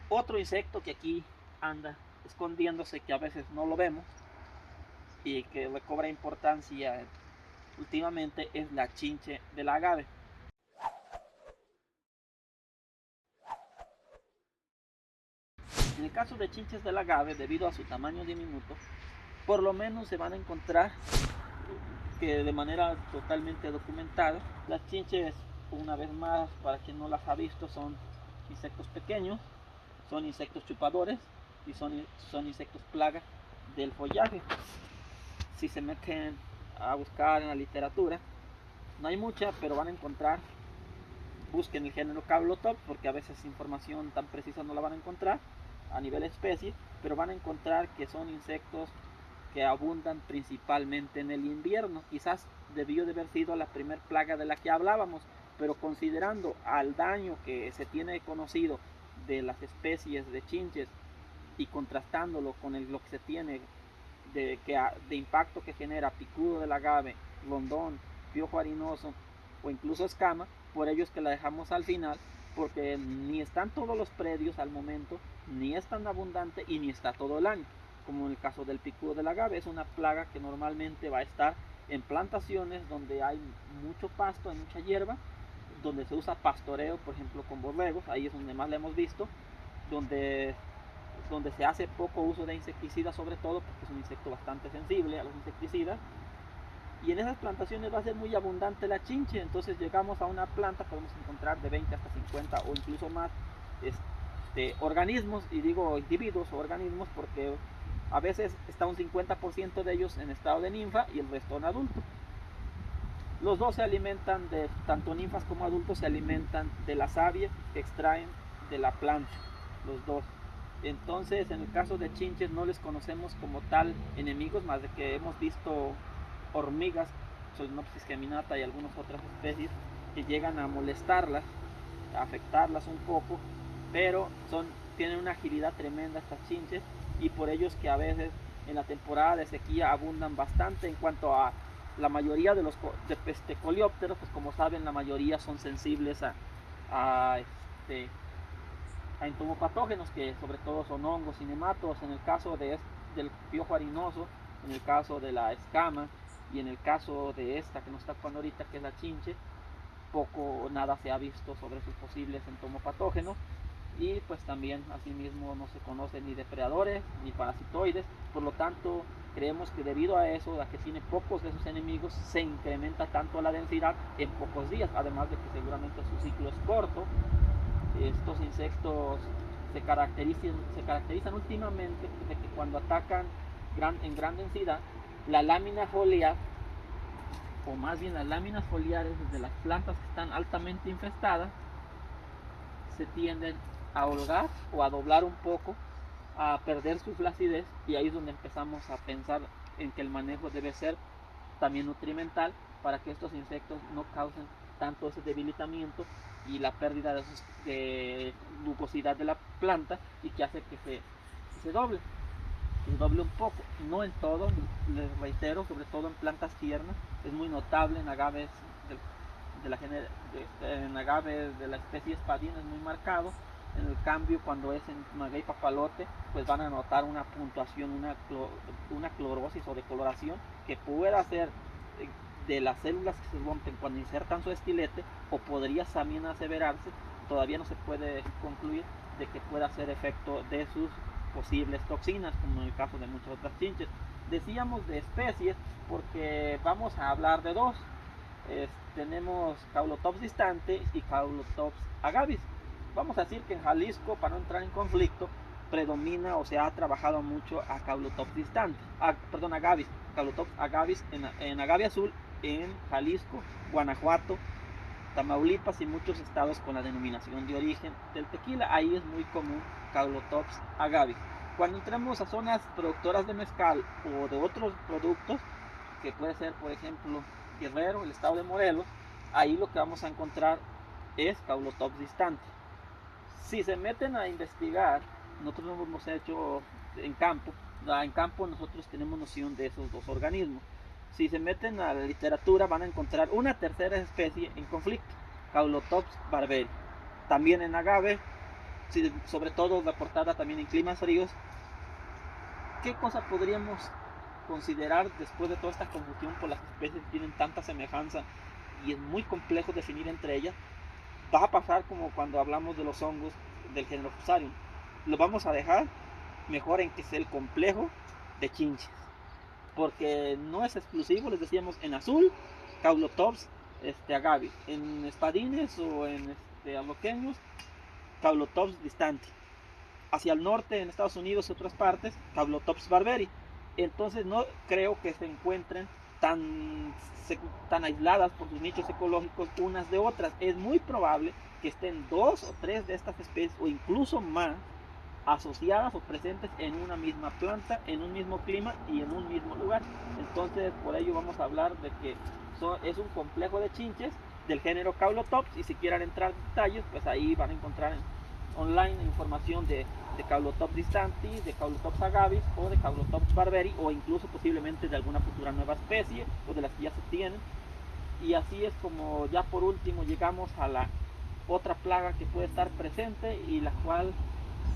Otro insecto que aquí anda escondiéndose, que a veces no lo vemos y que le cobra importancia últimamente, es la chinche del agave. En el caso de chinches del agave, debido a su tamaño diminuto, por lo menos se van a encontrar que de manera totalmente documentada, las chinches, una vez más, para quien no las ha visto, son insectos pequeños, son insectos chupadores y son insectos plaga del follaje. Si se meten a buscar en la literatura, no hay mucha, pero van a encontrar, busquen el género Caulothops, porque a veces información tan precisa no la van a encontrar a nivel especie, pero van a encontrar que son insectos que abundan principalmente en el invierno. Quizás debió de haber sido la primer plaga de la que hablábamos, pero considerando al daño que se tiene conocido de las especies de chinches y contrastándolo con lo que se tiene de impacto que genera picudo del agave, rondón, piojo harinoso o incluso escama, por ello es que la dejamos al final, porque ni están todos los predios al momento, ni es tan abundante y ni está todo el año. Como en el caso del picudo del agave, es una plaga que normalmente va a estar en plantaciones donde hay mucho pasto, hay mucha hierba, donde se usa pastoreo, por ejemplo con borregos, ahí es donde más la hemos visto, donde se hace poco uso de insecticidas, sobre todo porque es un insecto bastante sensible a los insecticidas, y en esas plantaciones va a ser muy abundante la chinche. Entonces llegamos a una planta, podemos encontrar de 20 hasta 50 o incluso más organismos, y digo individuos o organismos porque a veces está un 50% de ellos en estado de ninfa y el resto en adulto. Los dos se alimentan de, tanto ninfas como adultos se alimentan de la savia que extraen de la planta, los dos. Entonces, en el caso de chinches no les conocemos como tal enemigos, más de que hemos visto hormigas, Solenopsis geminata y algunas otras especies que llegan a molestarlas, a afectarlas un poco, pero tienen una agilidad tremenda estas chinches, y por ello es que a veces en la temporada de sequía abundan bastante. En cuanto a la mayoría de los coleópteros, pues como saben, la mayoría son sensibles a, a entomopatógenos, que sobre todo son hongos y nematodos. En el caso del piojo harinoso, en el caso de la escama y en el caso de esta que nos está ocupando ahorita, que es la chinche, poco o nada se ha visto sobre sus posibles entomopatógenos. Y pues también asimismo no se conocen ni depredadores ni parasitoides, por lo tanto creemos que debido a eso, a que tiene pocos de sus enemigos, se incrementa tanto la densidad en pocos días, además de que seguramente su ciclo es corto. Estos insectos se caracterizan últimamente de que cuando atacan en gran densidad, la lámina foliar, o más bien las láminas foliares de las plantas que están altamente infestadas, se tienden a holgar o a doblar un poco, a perder su flacidez, y ahí es donde empezamos a pensar en que el manejo debe ser también nutrimental para que estos insectos no causen tanto ese debilitamiento y la pérdida de glucosidad de la planta, y que hace que se doble, un poco, no en todo, les reitero, sobre todo en plantas tiernas, es muy notable en agaves en agaves de la especie espadín, es muy marcado. En el cambio, cuando es en maguey papalote, pues van a notar una puntuación, una clorosis o decoloración que puede ser de las células que se rompen cuando insertan su estilete, o podría también aseverarse, todavía no se puede concluir, de que pueda ser efecto de sus posibles toxinas, como en el caso de muchas otras chinches. Decíamos de especies porque vamos a hablar de dos. Tenemos Caulothops distante y Caulothops agavis. Vamos a decir que en Jalisco, para no entrar en conflicto, predomina o se ha trabajado mucho a Caulothops distante, perdón, agavis, Caulothops agavis en agave azul en Jalisco, Guanajuato, Tamaulipas y muchos estados con la denominación de origen del tequila. Ahí es muy común Caulothops agavis. Cuando entremos a zonas productoras de mezcal o de otros productos, que puede ser por ejemplo Guerrero, el estado de Morelos, ahí lo que vamos a encontrar es Caulothops distante. Si se meten a investigar, nosotros lo hemos hecho en campo nosotros tenemos noción de esos dos organismos. Si se meten a la literatura van a encontrar una tercera especie en conflicto, Caulothops barberi. También en agave sobre todo reportada también en climas fríos. ¿Qué cosa podríamos considerar después de toda esta confusión por las especies que tienen tanta semejanza y es muy complejo definir entre ellas? Va a pasar como cuando hablamos de los hongos del género Fusarium. Lo vamos a dejar mejor en que es el complejo de chinches, porque no es exclusivo, les decíamos, en azul, Caulotops agave, en espadines o en aloqueños, Caulotops distante. Hacia el norte, en Estados Unidos y otras partes, Caulotops barberi. Entonces no creo que se encuentren tan aisladas por sus nichos ecológicos unas de otras. Es muy probable que estén 2 o 3 de estas especies o incluso más asociadas o presentes en una misma planta, en un mismo clima y en un mismo lugar. Entonces por ello vamos a hablar de que es un complejo de chinches del género Caulotops, y si quieran entrar en detalles, pues ahí van a encontrar online información de Caulotops distantis, de Caulotops agavis o de Caulotops barberi, o incluso posiblemente de alguna futura nueva especie o de las que ya se tienen. Y así es como ya por último llegamos a la otra plaga que puede estar presente y la cual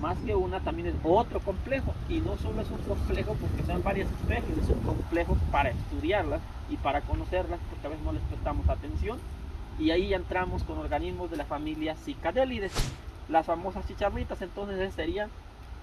más que una también es otro complejo, y no solo es un complejo porque sean varias especies, es un complejo para estudiarlas y para conocerlas, porque a veces no les prestamos atención, y ahí ya entramos con organismos de la familia Cicadélides, las famosas chicharritas. Entonces serían,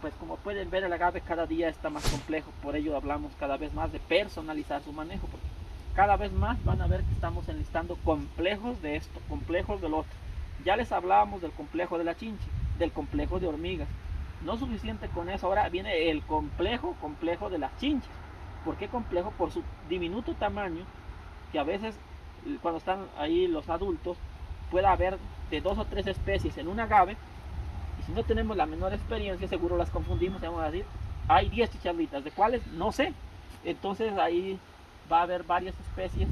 pues como pueden ver, el agave cada día está más complejo, por ello hablamos cada vez más de personalizar su manejo, porque cada vez más van a ver que estamos enlistando complejos de esto, complejos del otro. Ya les hablábamos del complejo de la chinche, del complejo de hormigas. No suficiente con eso, ahora viene el complejo de las chinches. ¿Por qué complejo? Por su diminuto tamaño, que a veces cuando están ahí los adultos puede haber de 2 o 3 especies en un agave, y si no tenemos la menor experiencia seguro las confundimos y vamos a decir hay 10 chicharritas, de cuáles no sé. Entonces ahí va a haber varias especies,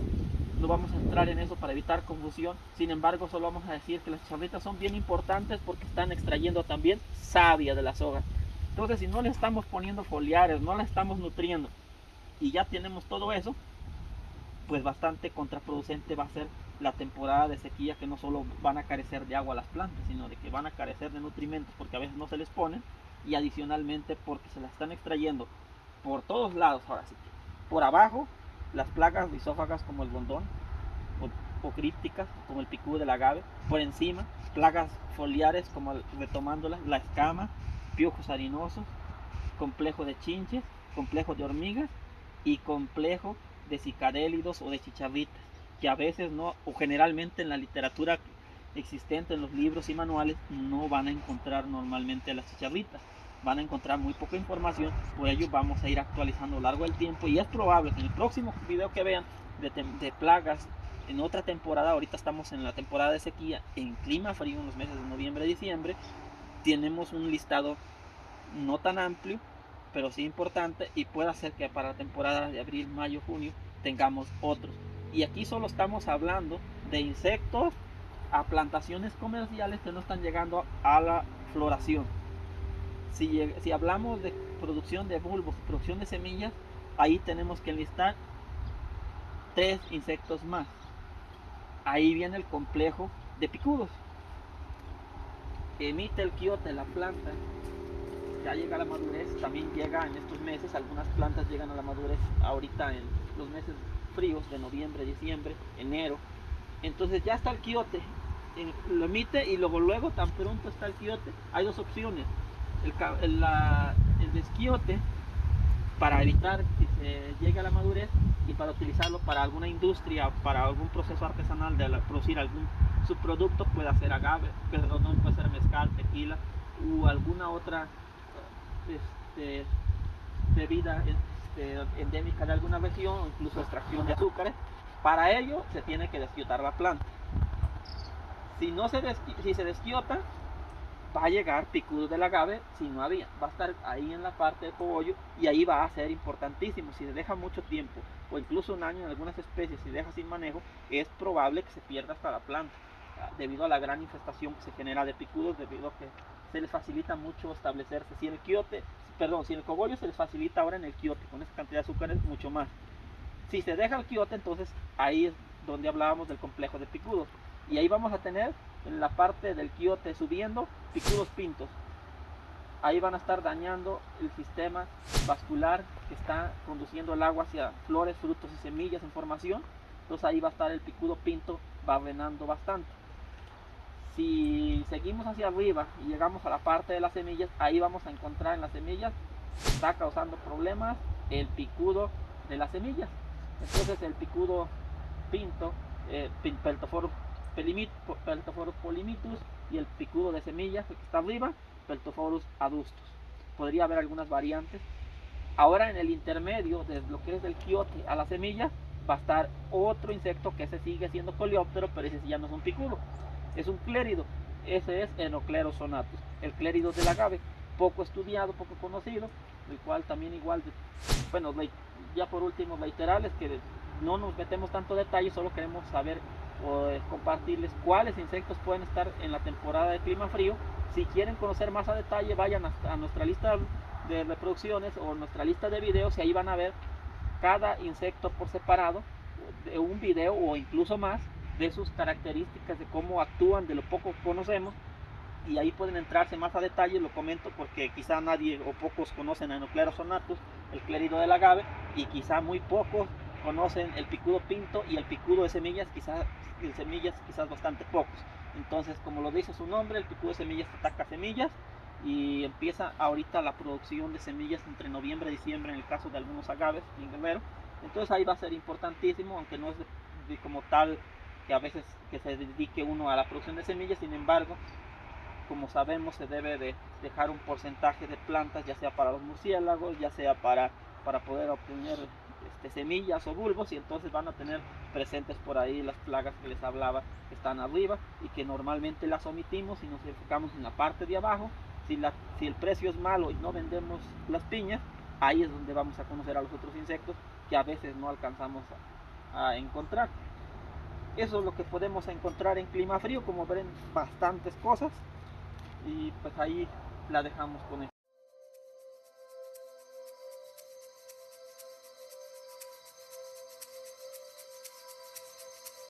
no vamos a entrar en eso para evitar confusión. Sin embargo, solo vamos a decir que las chicharritas son bien importantes porque están extrayendo también savia de las hojas. Entonces, si no le estamos poniendo foliares, no la estamos nutriendo y ya tenemos todo eso, pues bastante contraproducente va a ser la temporada de sequía, que no solo van a carecer de agua las plantas, sino de que van a carecer de nutrimentos porque a veces no se les ponen, y adicionalmente porque se las están extrayendo por todos lados. Ahora sí, por abajo las plagas rizófagas como el bondón, o crípticas como el picudo del agave. Por encima plagas foliares como retomándolas, la escama, piojos harinosos, complejo de chinches, complejo de hormigas y complejo de cicadélidos o de chicharritas, que a veces no, o generalmente en la literatura existente, en los libros y manuales, no van a encontrar normalmente las chicharritas, van a encontrar muy poca información. Por ello vamos a ir actualizando a lo largo del tiempo, y es probable que en el próximo video que vean de plagas en otra temporada, ahorita estamos en la temporada de sequía, en clima frío, en los meses de noviembre y diciembre, tenemos un listado no tan amplio, pero sí importante, y puede hacer que para la temporada de abril, mayo, junio tengamos otros. Y aquí solo estamos hablando de insectos a plantaciones comerciales que no están llegando a la floración. Si hablamos de producción de bulbos, producción de semillas, ahí tenemos que enlistar 3 insectos más. Ahí viene el complejo de picudos. Emite el quiote, la planta ya llega a la madurez, también llega en estos meses, algunas plantas llegan a la madurez ahorita en los meses fríos de noviembre, diciembre, enero. Entonces ya está el quiote, lo emite, y luego tan pronto está el quiote, hay dos opciones: el desquiote, para evitar que se llegue a la madurez, y para utilizarlo para alguna industria, para algún proceso artesanal de producir algún subproducto, puede ser agave, puede ser mezcal, tequila u alguna otra bebida endémica de alguna región, o incluso extracción de azúcares. Para ello se tiene que desquiotar la planta. Si se desquiota, va a llegar picudo del agave. Si no había, va a estar ahí en la parte del cogollo, y ahí va a ser importantísimo. Si se deja mucho tiempo, o incluso un año en algunas especies, si deja sin manejo, es probable que se pierda hasta la planta, debido a la gran infestación que se genera de picudos, debido a que se les facilita mucho establecerse. Si en el cogollo se les facilita, ahora en el quiote, con esa cantidad de azúcares, mucho más. Si se deja el quiote, entonces ahí es donde hablábamos del complejo de picudos, y ahí vamos a tener en la parte del quiote subiendo, picudos pintos. Ahí van a estar dañando el sistema vascular que está conduciendo el agua hacia flores, frutos y semillas en formación. Entonces ahí va a estar el picudo pinto barrenando bastante. Si seguimos hacia arriba y llegamos a la parte de las semillas, ahí vamos a encontrar en las semillas, está causando problemas el picudo de las semillas. Entonces el picudo pinto, Peltophorus polymitus, y el picudo de semillas que está arriba, Peltophorus adustus. Podría haber algunas variantes. Ahora en el intermedio de lo que es del quiote a la semilla va a estar otro insecto que ese sigue siendo coleóptero, pero ese ya no es un picudo, es un clérido. Ese es Enocleros sonatus, el clérido del agave, poco estudiado, poco conocido, el cual también igual, bueno, ya por último laterales, que no nos metemos tanto detalle, solo queremos saber o compartirles cuáles insectos pueden estar en la temporada de clima frío. Si quieren conocer más a detalle, vayan a nuestra lista de reproducciones o nuestra lista de videos, y ahí van a ver cada insecto por separado, de un video o incluso más, de sus características, de cómo actúan, de lo poco que conocemos, y ahí pueden entrarse más a detalle. Lo comento porque quizá nadie o pocos conocen a Enocleros sonatus, el clérido del agave, y quizá muy pocos conocen el picudo pinto y el picudo de semillas, quizás bastante pocos. Entonces, como lo dice su nombre, el picudo de semillas ataca semillas y empieza ahorita la producción de semillas entre noviembre y diciembre en el caso de algunos agaves en Guerrero. Entonces ahí va a ser importantísimo, aunque no es de como tal que a veces que se dedique uno a la producción de semillas. Sin embargo, como sabemos, se debe de dejar un porcentaje de plantas, ya sea para los murciélagos, ya sea para poder obtener semillas o bulbos, y entonces van a tener presentes por ahí las plagas que les hablaba, que están arriba y que normalmente las omitimos y nos enfocamos en la parte de abajo. Si el precio es malo y no vendemos las piñas, ahí es donde vamos a conocer a los otros insectos que a veces no alcanzamos a encontrar. Eso es lo que podemos encontrar en clima frío. Como ven, bastantes cosas, y pues ahí la dejamos con esto.